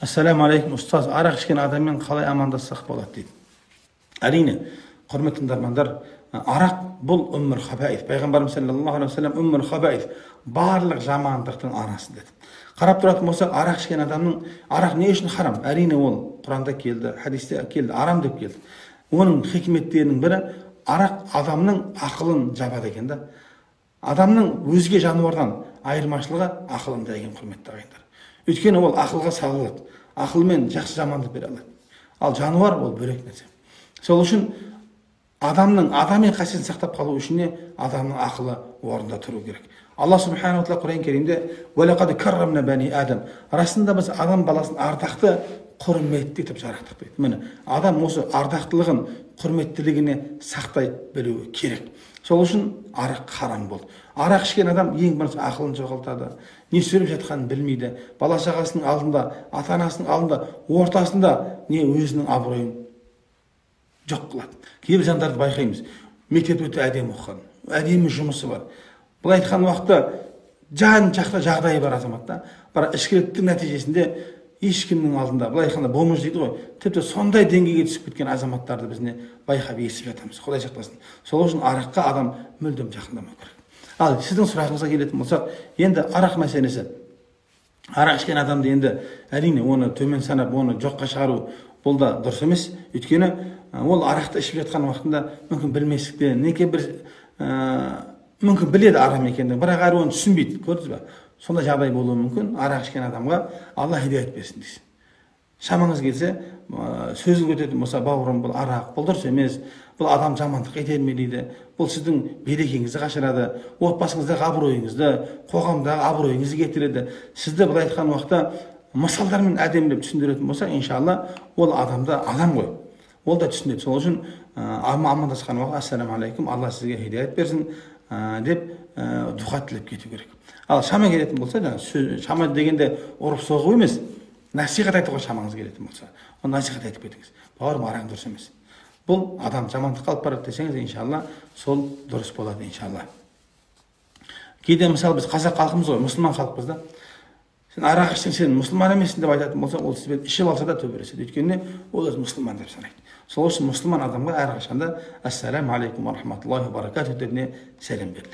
Ассаламу алейкум, ұстаз. Арақ ішкен адаммен қалай амандассақ болады дейді. Әрине, құрметті тыңдармандар, арақ бұл үммір хабаиф. Пайғамбарымыз саллаллаху алейхи ва саллям үммір хабаиф, барлық жамандықтың анасы деді. Қарап тұратын болсақ, арақ ішкен адамның арақ не үшін харам? Әрине ол Құранда келді, хадисте келді, арам деп келді. Оның хикметтерінің бірі, арақ адамның ақылын жабады екен да. Адамның өзге жануардан айырмашылығы ақылында екен, құрметті ағайындар. Өйткені ол ақылға салынады. Ақылмен жақсы жаманды бере алады. Ал жануар ол бөлек нәрсе. Сол үшін адамның адами қасиетін сақтап қалу үшін адамның ақылы орында тұру керек. Алла субхanahu ва тағала Құран Кәрімде "Уалақад каррамна бани Адам", расында біз адам баласын ардақты, құрметті етіп жараттық дейді. Міне, адам осы ардақтылығын, құрметтілігіне сақтай білуі керек. Сол үшін арақ харам болды. Арақ ішкен адам ең бірінші ақылын жоғалтады. Не сөйлеп жатқанын білмейді. Бала шағасының алдында, ата-анасының алдында, ортасында не өзінің абыройын жоқ қылады. Кейбір жандарды байқаймыз. Мектеп өте әдемі оқыған, әдемі жұмысы бар. Бұл айтқан уақытта жан жақта жағдайы бар азаматта, бірақ ішкіліктің нәтижесінде ешкімнің алдында, бұл айтқанда болмыш дейді ғой, тіпті сондай деңгейге түсіп кеткен азаматтарды бізде байқап естіп жатамыз. Құдай сақтасын. Сол үшін араққа адам мүлдем жақындамау керек. Ал сіздің сұрағыңызға келетін болсақ, енді арақ мәселесі. Арақ ішкен адамды енді әрине оны төмен санап, оны жоққа шығару бұл да дұрыс емес. Өйткені ол арақты ішіп жатқан уақытында мүмкін білместіктен, неке бір мүмкін біледі арам екендігін, бірақ әрі оны түсінбейді. Көрдіңіз бе? Сондай жағдай болуы мүмкін. Арақ ішкен адамға Алла хидаят берсін дейсіз. Шамаңыз келсе, сөзін көтеретін болса, бауырым, бұл арақ, бұл дұрыс емес, бұл адам жамандық итермелейді, бұл сіздің берекеңізді қашырады, отбасыңыздағы абыройыңызды, қоғамдағы абыройыңызды кетіреді. Сізді бұл айтқан уақытта мысалдармен әдемілеп түсіндіретін болса, иншалла, ол адамды адам ғой. Ол да түсінеді. Сол үшін амандасқан уақытта ассаламу алейкум, Алла сізге хидаят берсін деп дұға тілеп кету керек. Ал шама келетін болса, шама дегенде ұрып соғу емес, насихат айтуға шамаңыз келетін болса, оны насихат айтып кетіңіз. Бауырым, араң дұрыс емес. Бұл адам жамандыққа алып барады десеңіз, иншалла, сол дұрыс болады, иншалла. Кейде мысалы біз қазақ халқымыз ғой, мұсылман халықпыз да. Сен арақ ішсең, сен мұсылман емессің деп айтатын болса, ол сізбен ішіп алса да төбелеседі. Өйткені ол өзі мұсылман деп санайды. Сол үшін мұсылман адамға әрқашанда ассаламу алейкум ва рахматуллахи ва баракатуху деп сәлем беріледі.